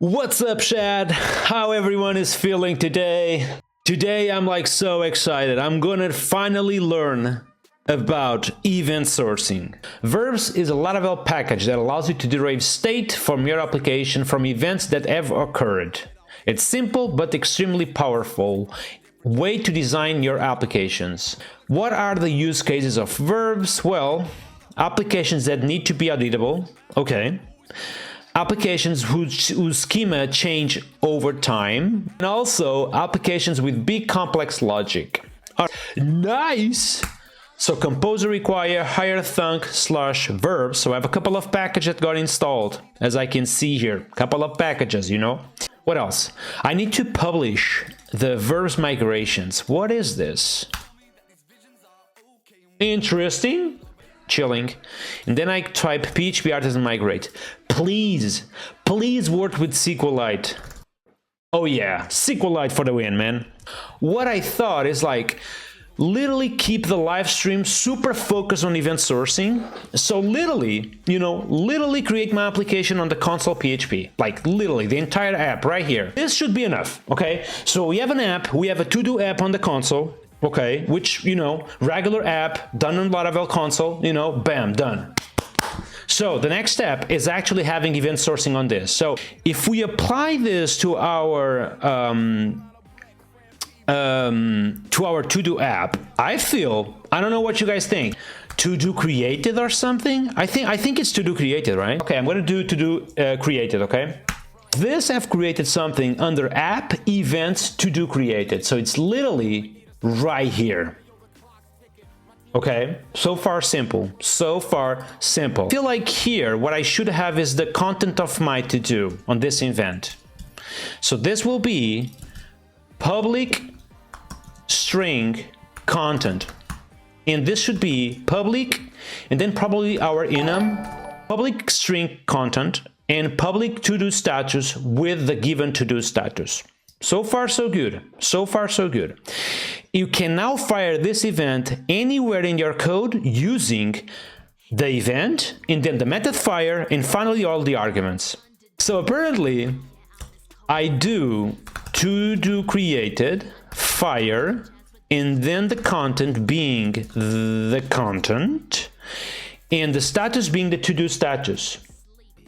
What's up, Shad? How everyone is feeling today? Today I'm like so excited. I'm gonna finally learn about event sourcing. Verbs is a Laravel package that allows you to derive state from your application from events that have occurred. It's simple but extremely powerful way to design your applications. What are the use cases of verbs? Well, applications that need to be auditable. Okay. Applications whose schema change over time, and also applications with big complex logic. Nice! So composer require higher thunk / verbs. So I have a couple of packages that got installed, as I can see here. Couple of packages, you know. What else? I need to publish the verbs migrations. What is this? Interesting. Chilling. And then I type PHP artisan migrate. Please work with SQLite. Oh yeah, SQLite for the win, man. What I thought is like literally keep the live stream super focused on event sourcing. So literally create my application on the console PHP. Like literally the entire app right here. This should be enough, okay? So we have an app, we have a to-do app on the console. Okay, which, regular app done on Laravel console, bam, done. So the next step is actually having event sourcing on this. So if we apply this to our to-do app, I don't know what you guys think. To-do created or something? I think it's to-do created, right? Okay, I'm gonna do to-do created, okay? This I've created something under app events to-do created. So it's literally right here. Okay, so far simple. I feel like here what I should have is the content of my to-do on this event. So this will be public string content, and this should be public, and then probably our enum, public string content, and public to-do status with the given to-do status. So far, so good. You can now fire this event anywhere in your code using the event, and then the method fire, and finally all the arguments. So apparently, I do to-do created, fire, and then the content being the content, and the status being the to-do status.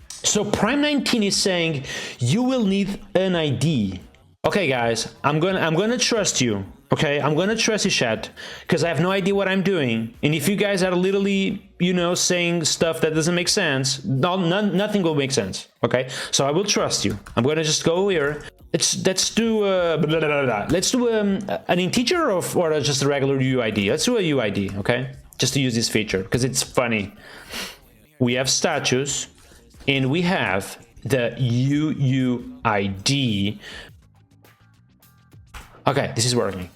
So Prime 19 is saying you will need an ID. Okay, guys, I'm gonna trust you. Okay, I'm gonna trust you, chat, because I have no idea what I'm doing. And if you guys are literally, saying stuff that doesn't make sense, nothing will make sense. Okay, so I will trust you. I'm gonna just go here. Let's do an integer or just a regular UID. Let's do a UID. Okay, just to use this feature because it's funny. We have status, and we have the UUID. Okay, this is working.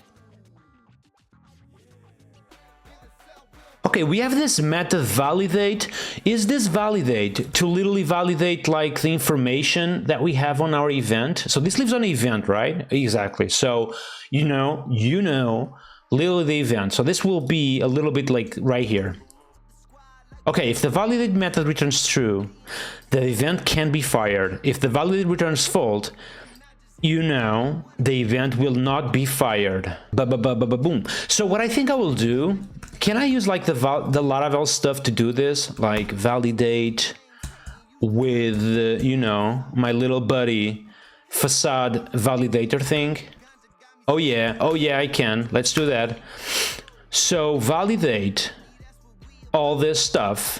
Okay, we have this method validate. Is this validate to literally validate like the information that we have on our event? So this lives on event, right? Exactly. So, literally the event. So this will be a little bit like right here. Okay, if the validate method returns true, the event can be fired. If the validate returns false, the event will not be fired. Boom. So what I think I will do, can I use like the Laravel stuff to do this? Like validate with, my little buddy facade validator thing. Oh yeah, I can. Let's do that. So validate all this stuff.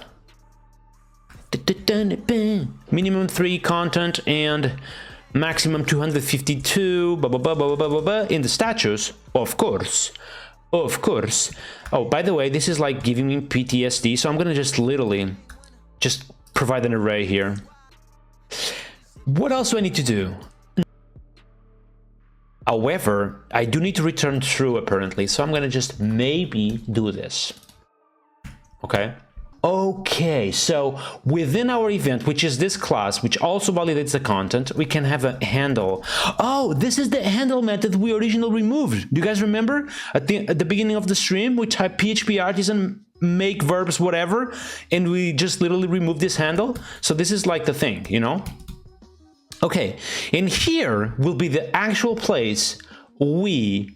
Minimum 3 content and maximum 252, in the status, of course. Oh, by the way, this is like giving me PTSD, so I'm gonna just literally just provide an array here. What else do I need to do? However, I do need to return true apparently, so I'm gonna just maybe do this. Okay, so within our event, which is this class, which also validates the content, we can have a handle. Oh, this is the handle method we originally removed. Do you guys remember? At the beginning of the stream, we typed PHP artisan make verbs whatever, and we just literally removed this handle. So this is like the thing, Okay, and here will be the actual place we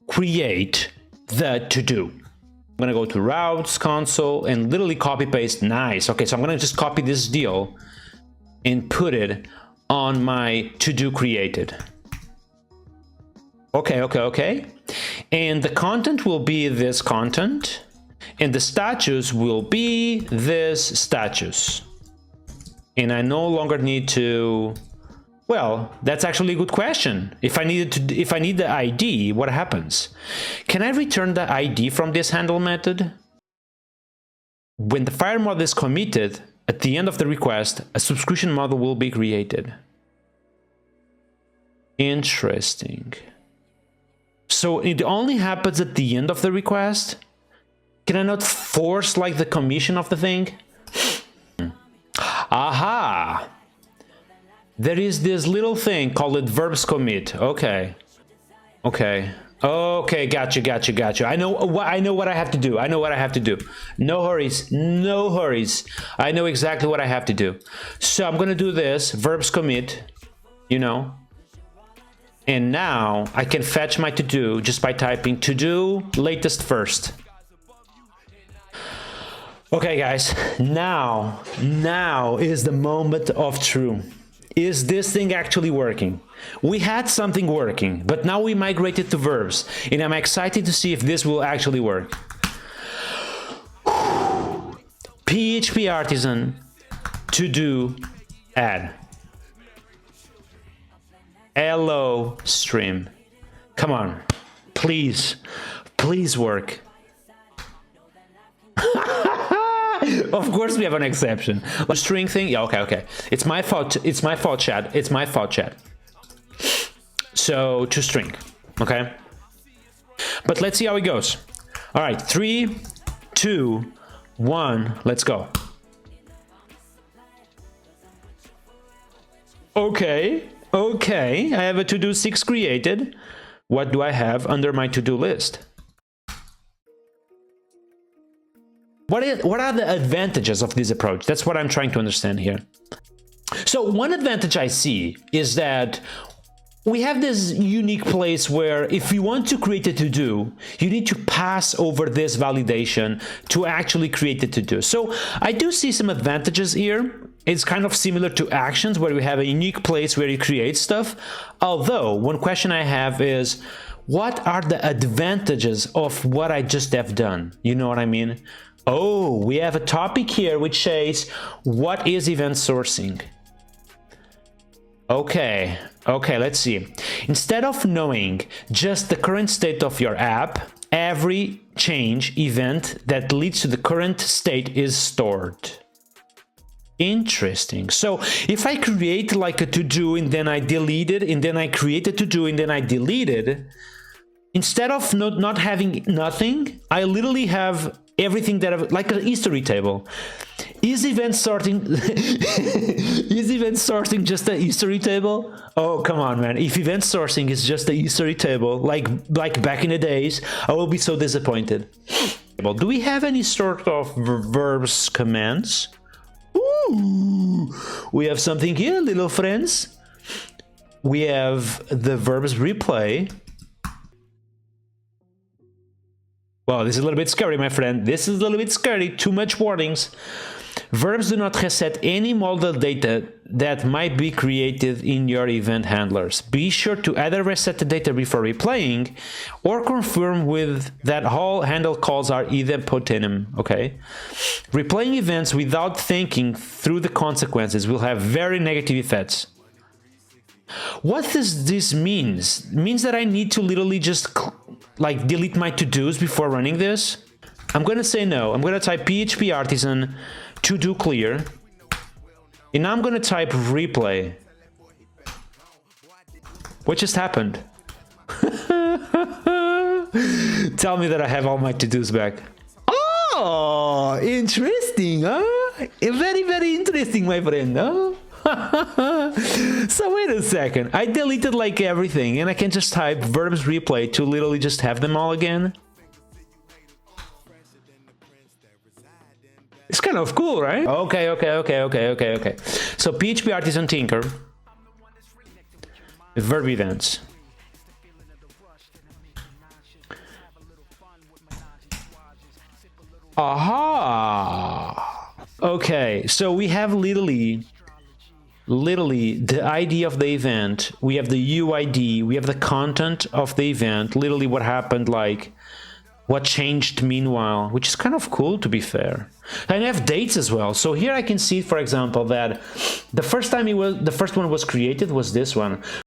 create the to-do. I'm gonna go to routes, console, and literally copy paste. Nice. Okay, so I'm gonna just copy this deal and put it on my to-do created. Okay. And the content will be this content, and the status will be this status. And I no longer need to... Well, that's actually a good question. If I need the ID, what happens? Can I return the ID from this handle method? When the fire model is committed, at the end of the request, a subscription model will be created. Interesting. So it only happens at the end of the request? Can I not force like the commission of the thing? Aha! There is this little thing called verbs commit. Okay, gotcha. I know what I have to do. No hurries. I know exactly what I have to do. So I'm gonna do this, verbs commit, you know. And now I can fetch my to-do just by typing to-do latest first. Okay, guys, now is the moment of truth. Is this thing actually working? We had something working, but now we migrated to verbs, and I'm excited to see if this will actually work. PHP Artisan to-do add. Hello stream. Come on, please work. Of course we have an exception. The string thing, yeah, okay. It's my fault, chat. So, to string, okay? But let's see how it goes. All right, 3, 2, 1, let's go. Okay, I have a to-do 6 created. What do I have under my to-do list? What are the advantages of this approach? That's what I'm trying to understand here. So one advantage I see is that we have this unique place where if you want to create a to-do, you need to pass over this validation to actually create the to-do. So I do see some advantages here. It's kind of similar to actions where we have a unique place where you create stuff. Although one question I have is, what are the advantages of what I just have done? You know what I mean? Oh, we have a topic here which says, what is event sourcing? Okay, let's see. Instead of knowing just the current state of your app, every change event that leads to the current state is stored. Interesting. So if I create like a to-do and then I delete it, and then I create a to-do and then I delete it, instead of not having nothing, I literally have everything that I've, like an history table. Is event sorting just a history table? Oh, come on, man. If event sourcing is just a history table, like back in the days, I will be so disappointed. Well, do we have any sort of verbs commands? Ooh, we have something here, little friends. We have the verbs replay. Well, this is a little bit scary, my friend. This is a little bit scary. Too much warnings. Verbs do not reset any model data that might be created in your event handlers. Be sure to either reset the data before replaying or confirm with that all handle calls are idempotenim, okay? Replaying events without thinking through the consequences will have very negative effects. What does this mean? It means that I need to literally just like delete my to-dos before running this? I'm gonna say no. I'm gonna type PHP Artisan to-do clear, and I'm gonna type replay. What just happened? Tell me that I have all my to-dos back. Oh, interesting, huh? Very, very interesting, my friend, huh? So wait a second, I deleted like everything and I can just type verbs replay to literally just have them all again. It's kind of cool, right? Okay. So PHP Artisan Tinker. Verb events. Aha! Okay, so we have literally the ID of the event, we have the UID, we have the content of the event, literally what happened, like what changed meanwhile, which is kind of cool, to be fair. And I have dates as well. So here I can see, for example, that the first one was created was this one.